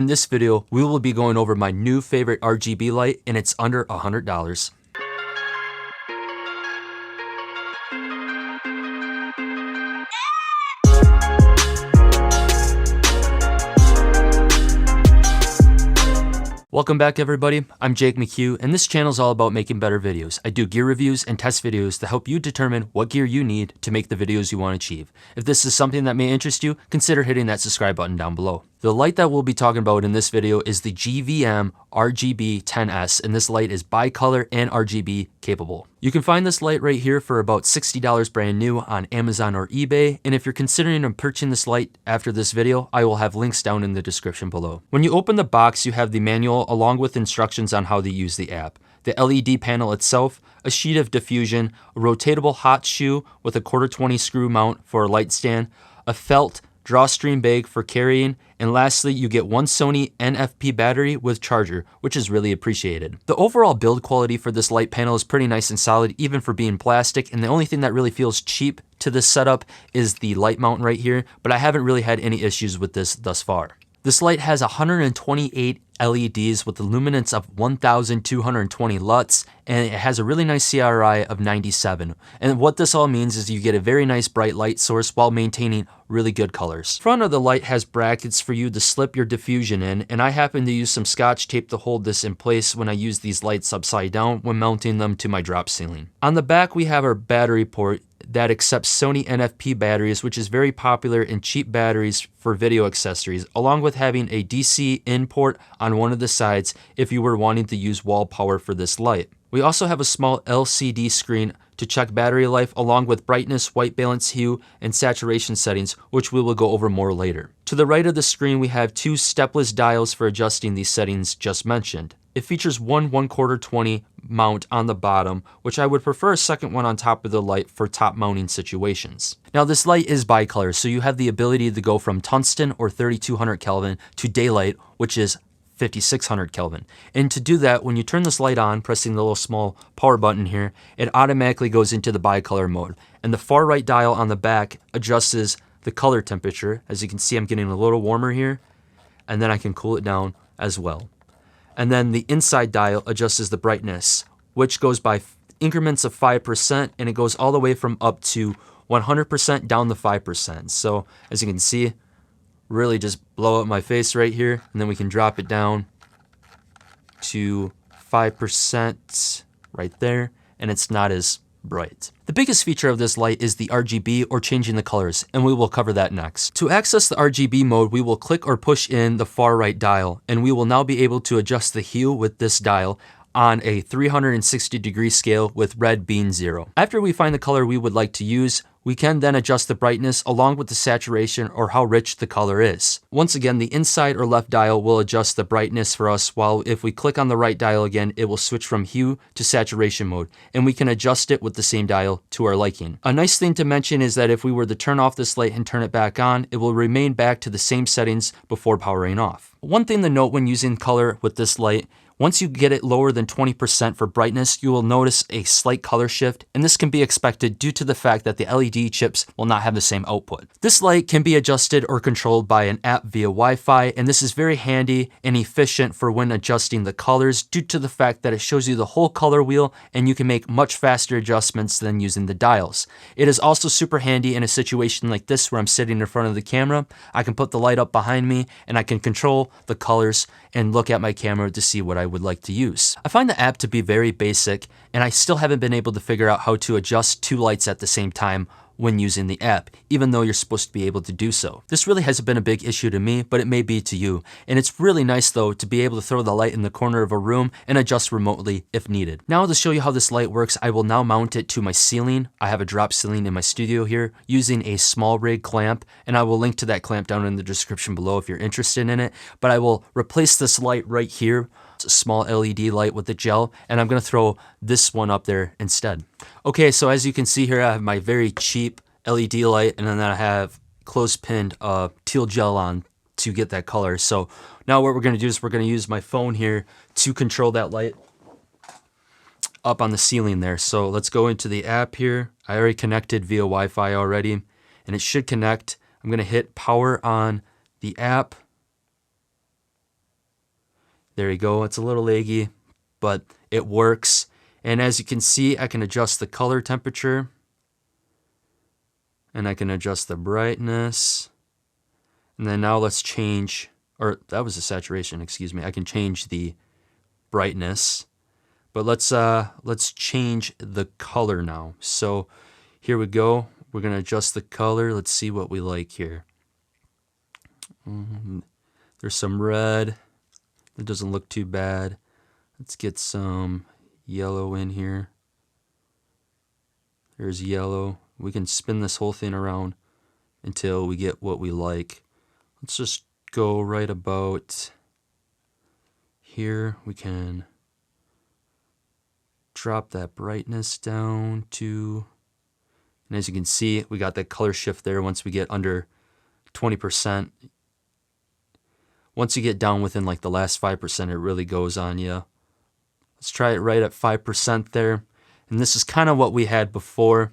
In this video, we will be going over my new favorite RGB light, and it's under $100. Welcome back everybody, I'm Jake McHugh, and this channel is all about making better videos. I do gear reviews and test videos to help you determine what gear you need to make the videos you want to achieve. If this is something that may interest you, consider hitting that subscribe button down below. The light that we'll be talking about in this video is the GVM RGB-10s, and this light is bicolor and RGB capable. You can find this light right here for about $60 brand new on Amazon or eBay, and if you're considering purchasing this light after this video, I will have links down in the description below. When you open the box, you have the manual along with instructions on how to use the app, the LED panel itself, a sheet of diffusion, a rotatable hot shoe with a 1/4-20 screw mount for a light stand, a felt drawstring bag for carrying, and lastly, you get one Sony NFP battery with charger, which is really appreciated. The overall build quality for this light panel is pretty nice and solid, even for being plastic, and the only thing that really feels cheap to this setup is the light mount right here, but I haven't really had any issues with this thus far. This light has 128 LEDs with a luminance of 1220 LUTs, and it has a really nice CRI of 97. And what this all means is you get a very nice bright light source while maintaining really good colors. Front of the light has brackets for you to slip your diffusion in, and I happen to use some scotch tape to hold this in place when I use these lights upside down when mounting them to my drop ceiling. On the back we have our battery port that accepts Sony NFP batteries, which is very popular in cheap batteries for video accessories, along with having a DC in port on one of the sides if you were wanting to use wall power for this light. We also have a small LCD screen to check battery life, along with brightness, white balance, hue, and saturation settings, which we will go over more later. To the right of the screen, we have two stepless dials for adjusting these settings just mentioned. It features one 1/4-20 mount on the bottom, which I would prefer a second one on top of the light for top mounting situations. Now this light is bicolor, so you have the ability to go from tungsten or 3200 Kelvin to daylight, which is 5600 Kelvin. And to do that, when you turn this light on, pressing the little small power button here, it automatically goes into the bicolor mode. And the far right dial on the back adjusts the color temperature. As you can see, I'm getting a little warmer here, and then I can cool it down as well. And then the inside dial adjusts the brightness, which goes by increments of 5%, and it goes all the way from up to 100% down to 5%. So as you can see, really just blow up my face right here, and then we can drop it down to 5% right there, and it's not as bright. The biggest feature of this light is the RGB, or changing the colors, and we will cover that next. To access the RGB mode, we will click or push in the far right dial, and we will now be able to adjust the hue with this dial on a 360-degree scale with red being 0. After we find the color we would like to use, we can then adjust the brightness along with the saturation or how rich the color is. Once again, the inside or left dial will adjust the brightness for us, while if we click on the right dial again, it will switch from hue to saturation mode, and we can adjust it with the same dial to our liking. A nice thing to mention is that if we were to turn off this light and turn it back on, it will remain back to the same settings before powering off. One thing to note when using color with this light: once you get it lower than 20% for brightness, you will notice a slight color shift, and this can be expected due to the fact that the LED chips will not have the same output. This light can be adjusted or controlled by an app via Wi-Fi, and this is very handy and efficient for when adjusting the colors due to the fact that it shows you the whole color wheel, and you can make much faster adjustments than using the dials. It is also super handy in a situation like this where I'm sitting in front of the camera. I can put the light up behind me, and I can control the colors and look at my camera to see what I would like to use. I find the app to be very basic, and I still haven't been able to figure out how to adjust two lights at the same time when using the app, even though you're supposed to be able to do so. This really hasn't been a big issue to me, but it may be to you. And it's really nice though to be able to throw the light in the corner of a room and adjust remotely if needed. Now to show you how this light works, I will now mount it to my ceiling. I have a drop ceiling in my studio here using a SmallRig Clamp, and I will link to that clamp down in the description below if you're interested in it. But I will replace this light right here, a small LED light with the gel, and I'm gonna throw this one up there instead. Okay, so as you can see here, I have my very cheap LED light, and then I have close-pinned teal gel on to get that color. So now what we're gonna do is we're gonna use my phone here to control that light up on the ceiling there. So let's go into the app here. I already connected via Wi-Fi already, and it should connect. I'm gonna hit power on the app, There you go. It's a little laggy, but it works. And as you can see, I can adjust the color temperature. And I can adjust the brightness. And then now let's change, or that was the saturation, excuse me. I can change the brightness. But let's change the color now. So here we go. We're going to adjust the color. Let's see what we like here. There's some red. It doesn't look too bad. Let's get some yellow in here. There's yellow. We can spin this whole thing around until we get what we like. Let's just go right about here. We can drop that brightness down to, and as you can see, we got that color shift there once we get under 20%. Once you get down within like the last 5%, it really goes on you. Let's try it right at 5% there. And this is kind of what we had before.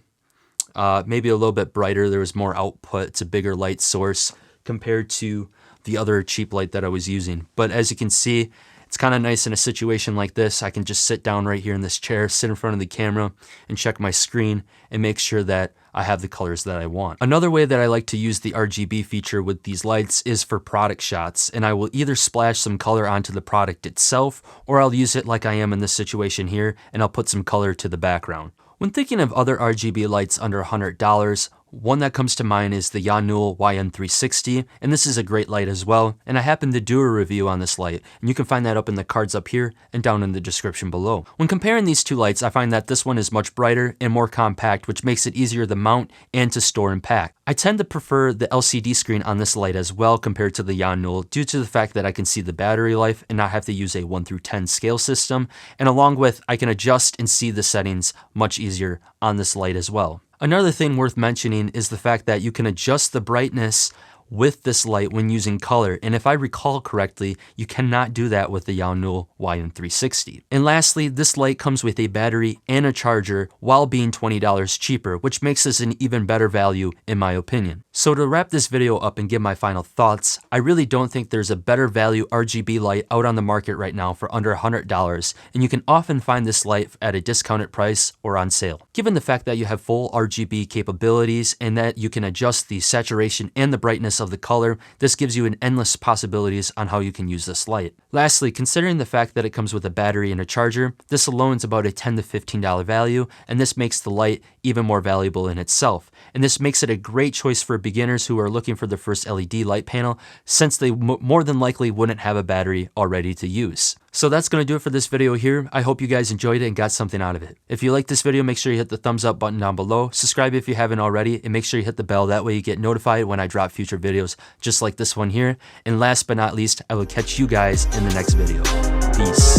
Maybe a little bit brighter. There was more output. It's a bigger light source compared to the other cheap light that I was using. But as you can see, it's kind of nice in a situation like this. I can just sit down right here in this chair, sit in front of the camera, and check my screen and make sure that I have the colors that I want. Another way that I like to use the RGB feature with these lights is for product shots, and I will either splash some color onto the product itself, or I'll use it like I am in this situation here, and I'll put some color to the background. When thinking of other RGB lights under $100, one that comes to mind is the YONGNUO YN360, and this is a great light as well, and I happen to do a review on this light, and you can find that up in the cards up here and down in the description below. When comparing these two lights, I find that this one is much brighter and more compact, which makes it easier to mount and to store and pack. I tend to prefer the LCD screen on this light as well compared to the YONGNUO due to the fact that I can see the battery life and not have to use a 1 through 10 scale system, and along with I can adjust and see the settings much easier on this light as well. Another thing worth mentioning is the fact that you can adjust the brightness with this light when using color, and if I recall correctly, you cannot do that with the YONGNUO YN360. And lastly, this light comes with a battery and a charger while being $20 cheaper, which makes this an even better value in my opinion. So to wrap this video up and give my final thoughts, I really don't think there's a better value RGB light out on the market right now for under $100, and you can often find this light at a discounted price or on sale. Given the fact that you have full RGB capabilities and that you can adjust the saturation and the brightness of the color, this gives you an endless possibilities on how you can use this light. Lastly, considering the fact that it comes with a battery and a charger, this alone is about a $10 to $15 value, and this makes the light even more valuable in itself. And this makes it a great choice for beginners who are looking for their first LED light panel, since they more than likely wouldn't have a battery already to use. So that's going to do it for this video here. I hope you guys enjoyed it and got something out of it. If you like this video, make sure you hit the thumbs up button down below. Subscribe if you haven't already, and make sure you hit the bell. That way you get notified when I drop future videos just like this one here. And last but not least, I will catch you guys in the next video. Peace.